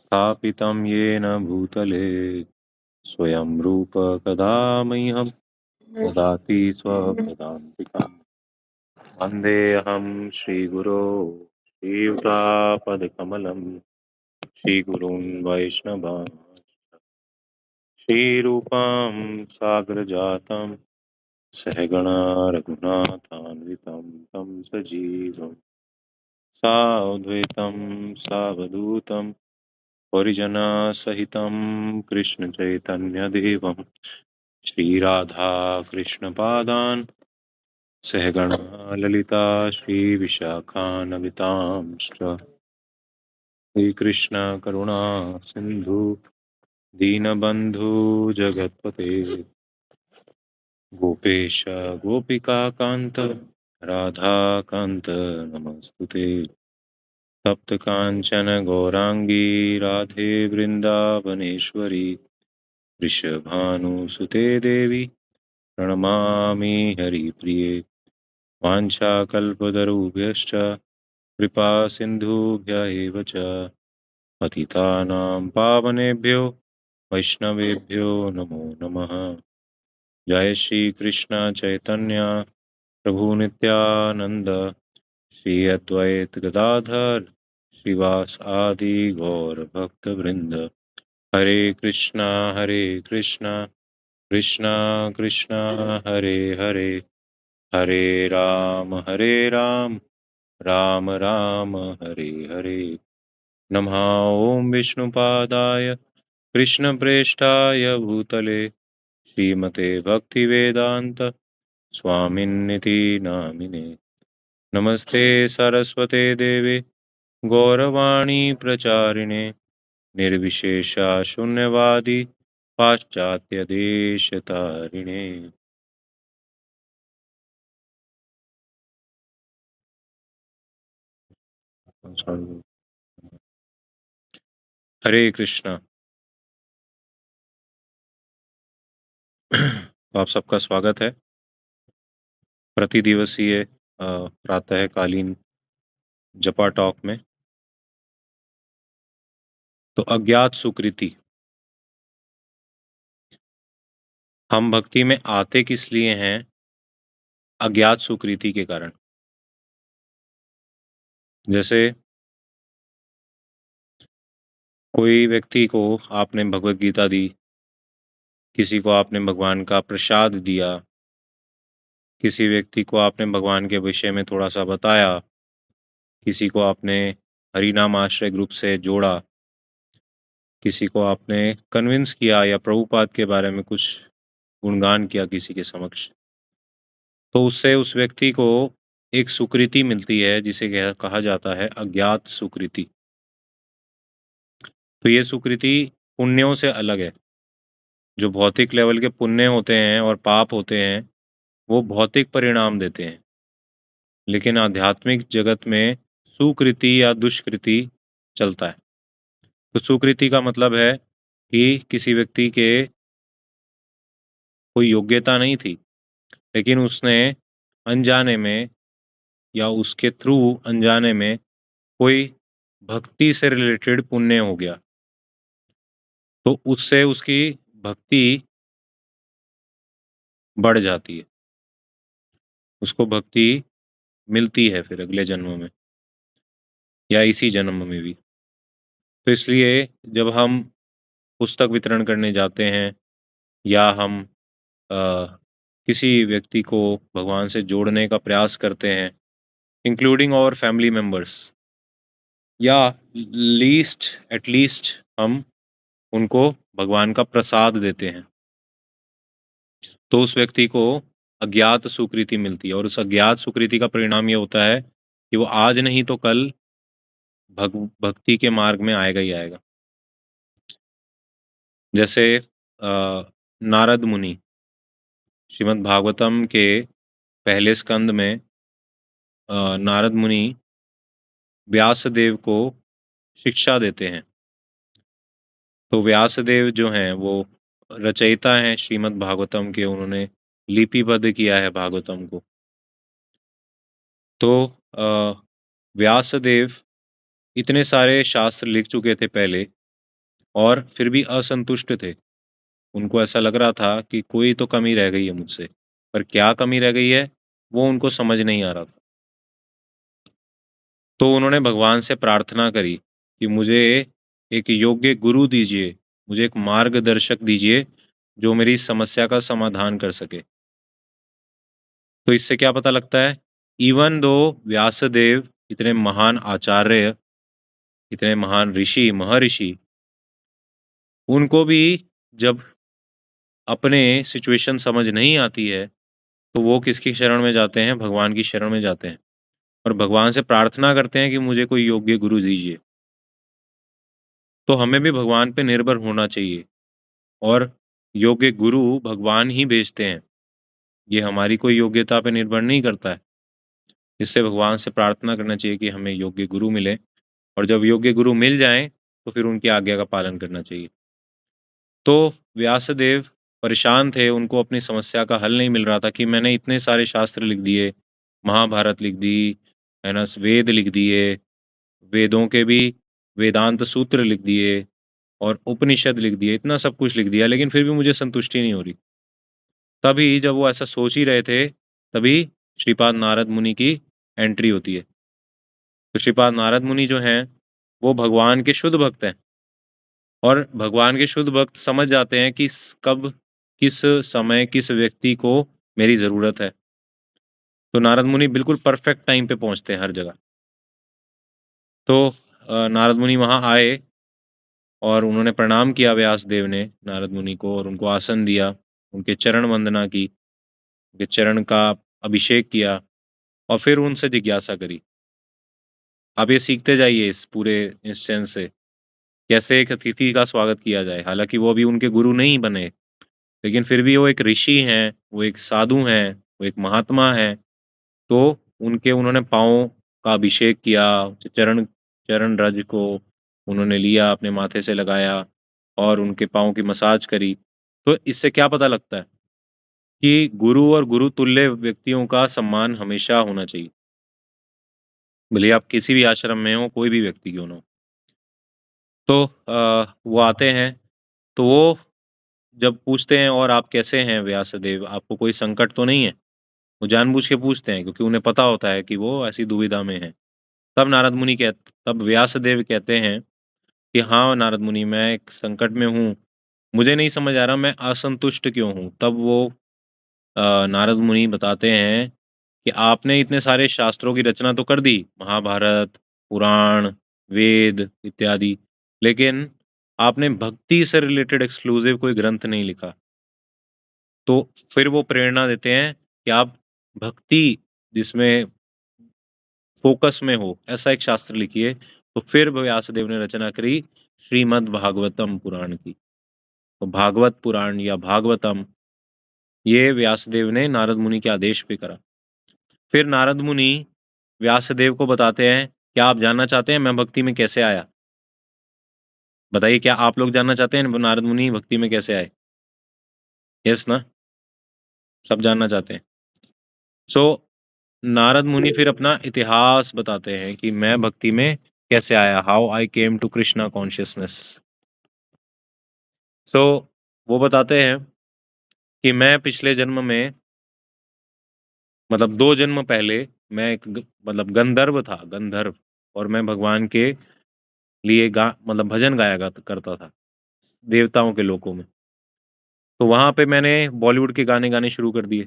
स्थापितं येन भूतले स्वयं रूप कदा मह्यं ददाति स्वपदान्तिकम्। वन्देऽहं श्रीगुरो श्रीयुतापदकमलं श्रीगुरून् वैष्णवान् श्रीरूपां सागरजातं सहगणा रघुनाथान्वितं तं सजीवं साद्वैतं सावधूतं परिजनसहितं कृष्णचैतन्यदेवं श्रीराधाकृष्णपादान् सहगणा ललिता श्रीविशाखान्वितांश्च श्रीकृष्णकरुणा सिन्धु दीनबन्धु जगत्पते गोपेश गोपिकान्त राधाकान्त नमस्तुते। तप्तकाञ्चन गौराङ्गी राधे वृन्दावनेश्वरी वृषभानुसुते देवी प्रणमामि हरिप्रिये। वाञ्छाकल्पतरुभ्यश्च कृपासिन्धुभ्य एव च पतितानां पावनेभ्यो वैष्णवेभ्यो नमो नमः। जय श्री कृष्ण चैतन्य प्रभु नित्यानंद श्री अद्वैत गदाधर श्रीवास आदि गौर भक्त वृंद। हरे कृष्णा कृष्णा कृष्णा हरे हरे, हरे राम राम राम हरे हरे। नमः ओं विष्णुपादाय कृष्णप्रेष्ठाय भूतले श्रीमते भक्तिवेदांत स्वामिन्निति नामिने। नमस्ते सरस्वते देवे गौरवाणी प्रचारिणे निर्विशेषा शून्यवादी पाश्चात्य देशतारिणे। हरे कृष्णा। तो आप सबका स्वागत है प्रतिदिवसीय प्रातःकालीन जपा टॉक में। तो अज्ञात सुकृति, हम भक्ति में आते किस लिए हैं? अज्ञात सुकृति के कारण। जैसे कोई व्यक्ति को आपने भगवत गीता दी, किसी को आपने भगवान का प्रसाद दिया, किसी व्यक्ति को आपने भगवान के विषय में थोड़ा सा बताया, किसी को आपने हरिनाम आश्रय ग्रुप से जोड़ा, किसी को आपने कन्विंस किया या प्रभुपाद के बारे में कुछ गुणगान किया किसी के समक्ष, तो उससे उस व्यक्ति को एक सुकृति मिलती है जिसे कहा जाता है अज्ञात सुकृति। तो ये सुकृति पुण्यों से अलग है। जो भौतिक लेवल के पुण्य होते हैं और पाप होते हैं वो भौतिक परिणाम देते हैं, लेकिन आध्यात्मिक जगत में सुकृति या दुष्कृति चलता है। तो सुकृति का मतलब है कि किसी व्यक्ति के कोई योग्यता नहीं थी, लेकिन उसने अनजाने में या उसके थ्रू अनजाने में कोई भक्ति से रिलेटेड पुण्य हो गया, तो उससे उसकी भक्ति बढ़ जाती है, उसको भक्ति मिलती है फिर अगले जन्म में या इसी जन्म में भी। तो इसलिए जब हम पुस्तक वितरण करने जाते हैं या हम किसी व्यक्ति को भगवान से जोड़ने का प्रयास करते हैं, इंक्लूडिंग और फैमिली मेम्बर्स, या एटलीस्ट हम उनको भगवान का प्रसाद देते हैं, तो उस व्यक्ति को अज्ञात सुकृति मिलती है। और उस अज्ञात सुकृति का परिणाम ये होता है कि वो आज नहीं तो कल भक्ति के मार्ग में आएगा ही आएगा। जैसे नारद मुनि श्रीमद् भागवतम के पहले स्कंद में नारद मुनि व्यासदेव को शिक्षा देते हैं। तो व्यासदेव जो हैं वो रचयिता हैं श्रीमद् भागवतम के, उन्होंने लिपिबद्ध किया है भागवतम को। तो व्यासदेव इतने सारे शास्त्र लिख चुके थे पहले और फिर भी असंतुष्ट थे। उनको ऐसा लग रहा था कि कोई तो कमी रह गई है मुझसे, पर क्या कमी रह गई है वो उनको समझ नहीं आ रहा था। तो उन्होंने भगवान से प्रार्थना करी कि मुझे एक योग्य गुरु दीजिए, मुझे एक मार्गदर्शक दीजिए जो मेरी इस समस्या का समाधान कर सके। तो इससे क्या पता लगता है, इवन दो व्यासदेव इतने महान आचार्य, इतने महान ऋषि महर्षि, उनको भी जब अपने सिचुएशन समझ नहीं आती है तो वो किसकी शरण में जाते हैं, भगवान की शरण में जाते हैं और भगवान से प्रार्थना करते हैं कि मुझे कोई योग्य गुरु दीजिए। तो हमें भी भगवान पे निर्भर होना चाहिए और योग्य गुरु भगवान ही भेजते हैं। ये हमारी कोई योग्यता पे निर्भर नहीं करता है। इसलिए भगवान से प्रार्थना करना चाहिए कि हमें योग्य गुरु मिले और जब योग्य गुरु मिल जाएं तो फिर उनकी आज्ञा का पालन करना चाहिए। तो व्यासदेव परेशान थे, उनको अपनी समस्या का हल नहीं मिल रहा था कि मैंने इतने सारे शास्त्र लिख दिए, महाभारत लिख दी, है ना, वेद लिख दिए, वेदों के भी वेदांत सूत्र लिख दिए और उपनिषद लिख दिए, इतना सब कुछ लिख दिया, लेकिन फिर भी मुझे संतुष्टि नहीं हो रही। तभी जब वो ऐसा सोच ही रहे थे, तभी श्रीपाद नारद मुनि की एंट्री होती है। तो श्रीपाद नारद मुनि जो हैं, वो भगवान के शुद्ध भक्त हैं और भगवान के शुद्ध भक्त समझ जाते हैं कि कब, किस समय, किस व्यक्ति को मेरी ज़रूरत है। तो नारद मुनि बिल्कुल परफेक्ट टाइम पे पहुंचते हैं हर जगह। तो नारद मुनि वहाँ आए और उन्होंने प्रणाम किया व्यास देव ने नारद मुनि को और उनको आसन दिया, उनके चरण वंदना की, उनके चरण का अभिषेक किया और फिर उनसे जिज्ञासा करी। आप ये सीखते जाइए इस पूरे इंस्टेंस से, कैसे एक अतिथि का स्वागत किया जाए। हालांकि वो अभी उनके गुरु नहीं बने, लेकिन फिर भी वो एक ऋषि हैं, वो एक साधु हैं, वो एक महात्मा हैं। तो उनके उन्होंने पाँव का अभिषेक किया, चरण चरण रज को उन्होंने लिया, अपने माथे से लगाया और उनके पाँव की मसाज करी। तो इससे क्या पता लगता है कि गुरु और गुरु तुल्य व्यक्तियों का सम्मान हमेशा होना चाहिए, भले आप किसी भी आश्रम में हो, कोई भी व्यक्ति क्यों ना हो। तो वो आते हैं, तो वो जब पूछते हैं और आप कैसे हैं व्यासदेव, आपको कोई संकट तो नहीं है? वो जानबूझ के पूछते हैं क्योंकि उन्हें पता होता है कि वो ऐसी दुविधा में हैं। तब व्यासदेव कहते हैं कि हाँ नारद मुनि, मैं एक संकट में हूँ, मुझे नहीं समझ आ रहा मैं असंतुष्ट क्यों हूँ। तब वो नारद मुनि बताते हैं कि आपने इतने सारे शास्त्रों की रचना तो कर दी, महाभारत, पुराण, वेद इत्यादि, लेकिन आपने भक्ति से रिलेटेड एक्सक्लूसिव कोई ग्रंथ नहीं लिखा। तो फिर वो प्रेरणा देते हैं कि आप भक्ति जिसमें फोकस में हो ऐसा एक शास्त्र लिखिए। तो फिर व्यासदेव ने रचना करी श्रीमद् भागवतम पुराण की। तो भागवत पुराण या भागवतम, ये व्यासदेव ने नारद मुनि के आदेश पे करा। फिर नारद मुनि व्यासदेव को बताते हैं, क्या आप जानना चाहते हैं मैं भक्ति में कैसे आया? बताइए, क्या आप लोग जानना चाहते हैं नारद मुनि भक्ति में कैसे आए? यस ना? सब जानना चाहते हैं। सो नारद मुनि फिर अपना इतिहास बताते हैं कि मैं भक्ति में कैसे आया, how I came to Krishna consciousness. So वो बताते हैं कि मैं पिछले जन्म में, मतलब 2 जन्म पहले, मैं एक मतलब गंधर्व था, गंधर्व, और मैं भगवान के लिए मतलब भजन गाया करता था देवताओं के लोकों में। तो वहां पे मैंने बॉलीवुड के गाने गाने शुरू कर दिए।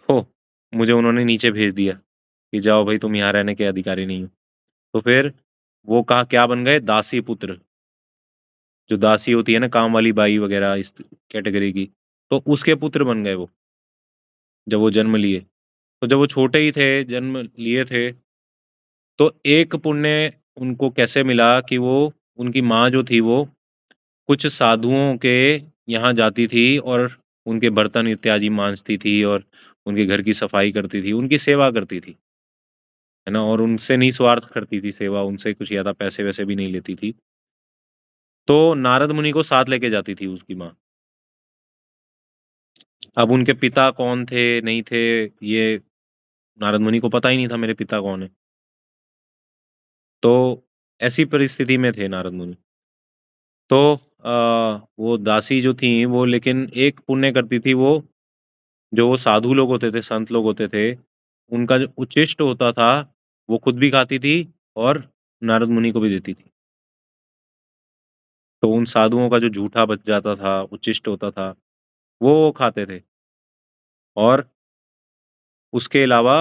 तो मुझे उन्होंने नीचे भेज दिया कि जाओ भाई, तुम यहाँ रहने के अधिकारी नहीं हो। तो फिर वो कहा क्या बन गए, दासी पुत्र। जो दासी होती है ना, काम वाली बाई वगैरह इस कैटेगरी की, तो उसके पुत्र बन गए वो, जब वो जन्म लिए। तो जब वो छोटे ही थे, जन्म लिए थे, तो एक पुण्य उनको कैसे मिला कि वो, उनकी माँ जो थी वो कुछ साधुओं के यहाँ जाती थी और उनके बर्तन इत्यादि मांजती थी और उनके घर की सफाई करती थी, उनकी सेवा करती थी, है ना, और उनसे निस्वार्थ करती थी सेवा, उनसे कुछ ज़्यादा पैसे वैसे भी नहीं लेती थी। तो नारद मुनि को साथ लेके जाती थी उसकी माँ। अब उनके पिता कौन थे, नहीं थे, ये नारद मुनि को पता ही नहीं था मेरे पिता कौन है। तो ऐसी परिस्थिति में थे नारद मुनि। तो वो दासी जो थी वो लेकिन एक पुण्य करती थी, वो जो वो साधु लोग होते थे, संत लोग होते थे, उनका जो उच्छिष्ट होता था वो खुद भी खाती थी और नारद मुनि को भी देती थी। तो उन साधुओं का जो जूठा बच जाता था, उच्छिष्ट होता था, वो खाते थे। और उसके अलावा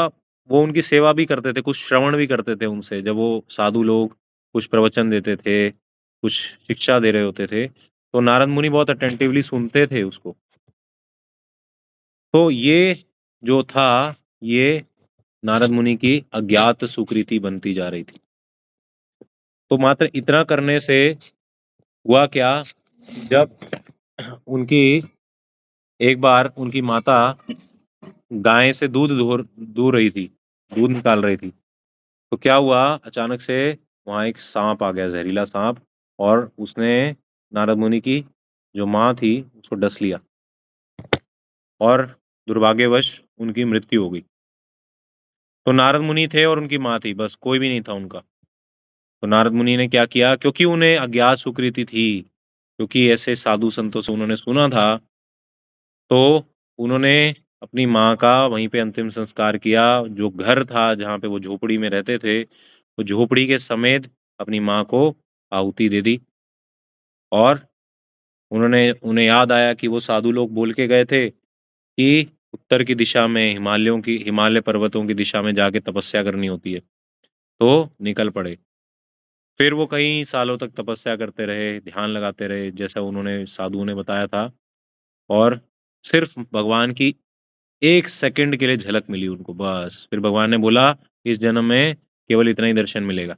वो उनकी सेवा भी करते थे, कुछ श्रवण भी करते थे उनसे। जब वो साधु लोग कुछ प्रवचन देते थे, कुछ शिक्षा दे रहे होते थे, तो नारद मुनि बहुत अटेंटिवली सुनते थे उसको। तो ये जो था, ये नारद मुनि की अज्ञात सुकृति बनती जा रही थी। तो मात्र इतना करने से हुआ क्या, जब उनकी एक बार उनकी माता गाय से दूध दूह रही थी, दूध निकाल रही थी। तो क्या हुआ, अचानक से वहां एक सांप आ गया, जहरीला सांप, और उसने नारद मुनि की जो माँ थी उसको डस लिया और दुर्भाग्यवश उनकी मृत्यु हो गई। तो नारद मुनि थे और उनकी माँ थी, बस कोई भी नहीं था उनका। तो नारद मुनि ने क्या किया, क्योंकि उन्हें अज्ञात सुकृति थी, क्योंकि ऐसे साधु संतों से उन्होंने सुना था, तो उन्होंने अपनी माँ का वहीं पे अंतिम संस्कार किया। जो घर था जहाँ पे वो झोपड़ी में रहते थे, वो झोपड़ी के समेत अपनी माँ को आहुति दे दी। और उन्होंने उन्हें याद आया कि वो साधु लोग बोल के गए थे कि उत्तर की दिशा में हिमालय पर्वतों की दिशा में जाके तपस्या करनी होती है। तो निकल पड़े। फिर वो कई सालों तक तपस्या करते रहे, ध्यान लगाते रहे, जैसा उन्होंने साधुओं ने बताया था। और सिर्फ भगवान की 1 सेकंड के लिए झलक मिली उनको, बस। फिर भगवान ने बोला, इस जन्म में केवल इतना ही दर्शन मिलेगा,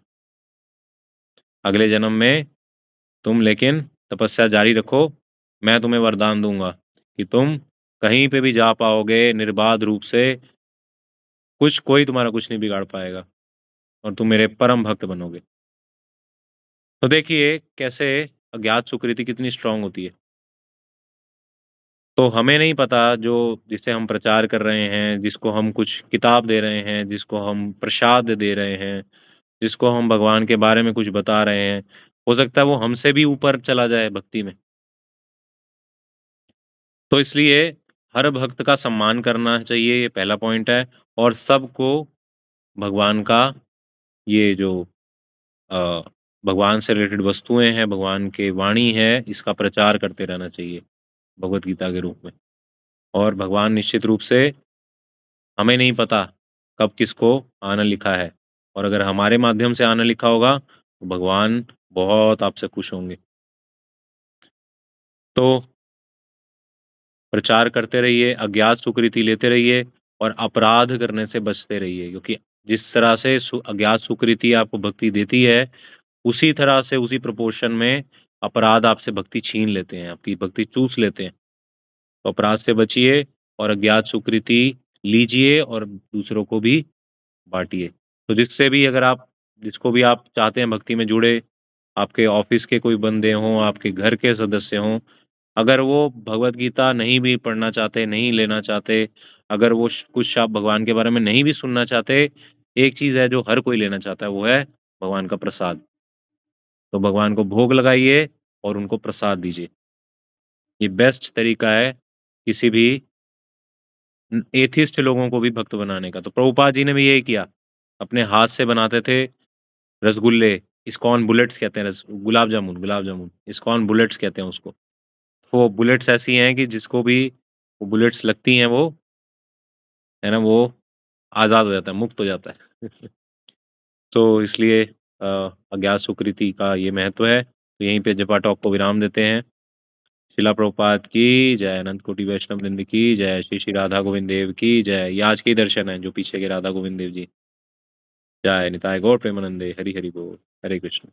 अगले जन्म में तुम लेकिन तपस्या जारी रखो। मैं तुम्हें वरदान दूंगा कि तुम कहीं पे भी जा पाओगे निर्बाध रूप से, कोई तुम्हारा कुछ नहीं बिगाड़ पाएगा, और तुम मेरे परम भक्त बनोगे। तो देखिए कैसे अज्ञात सुकृति कितनी स्ट्रांग होती है। तो हमें नहीं पता, जो जिसे हम प्रचार कर रहे हैं, जिसको हम कुछ किताब दे रहे हैं, जिसको हम प्रसाद दे रहे हैं, जिसको हम भगवान के बारे में कुछ बता रहे हैं, हो सकता है वो हमसे भी ऊपर चला जाए भक्ति में। तो इसलिए हर भक्त का सम्मान करना चाहिए, ये पहला पॉइंट है। और सबको भगवान का ये जो अ, भगवान से रिलेटेड वस्तुएं हैं, भगवान के वाणी है, इसका प्रचार करते रहना चाहिए भगवत गीता के रूप में। और भगवान निश्चित रूप से, हमें नहीं पता कब किसको आना लिखा है, और अगर हमारे माध्यम से आना लिखा होगा तो भगवान बहुत आपसे खुश होंगे। तो प्रचार करते रहिए, अज्ञात सुकृति लेते रहिए, और अपराध करने से बचते रहिए, क्योंकि जिस तरह से अज्ञात सुकृति आपको भक्ति देती है, उसी तरह से, उसी प्रोपोर्शन में अपराध आपसे भक्ति छीन लेते हैं, आपकी भक्ति चूस लेते हैं। तो अपराध से बचिए और अज्ञात सुकृति लीजिए और दूसरों को भी बांटिए। तो जिसको भी आप चाहते हैं भक्ति में जुड़े, आपके ऑफिस के कोई बंदे हों, आपके घर के सदस्य हों, अगर वो भगवत गीता नहीं भी पढ़ना चाहते, नहीं लेना चाहते, अगर वो कुछ आप भगवान के बारे में नहीं भी सुनना चाहते, एक चीज है जो हर कोई लेना चाहता है, वो है भगवान का प्रसाद। तो भगवान को भोग लगाइए और उनको प्रसाद दीजिए। ये बेस्ट तरीका है किसी भी एथिस्ट लोगों को भी भक्त बनाने का। तो प्रभुपाद जी ने भी यही किया, अपने हाथ से बनाते थे रसगुल्ले, इस्कॉन बुलेट्स कहते हैं, गुलाब जामुन, गुलाब जामुन इस्कॉन बुलेट्स कहते हैं उसको। वो बुलेट्स ऐसी हैं कि जिसको भी वो बुलेट्स लगती हैं, वो है ना, वो आज़ाद हो जाता है, मुक्त हो जाता है। तो इसलिए अज्ञात सुकृति का ये महत्व है। तो यहीं पे जपा टॉक को विराम देते हैं। शिला प्रभुपाद की जय, अनंत कोटि वैष्णव वृंद की जय, श्री श्री राधा गोविंद देव की जय। ये आज के ही दर्शन है, जो पीछे के राधा गोविंद देव जी। जय निताय गौर प्रेमानंदे, हरि हरि बोल, हरे कृष्ण।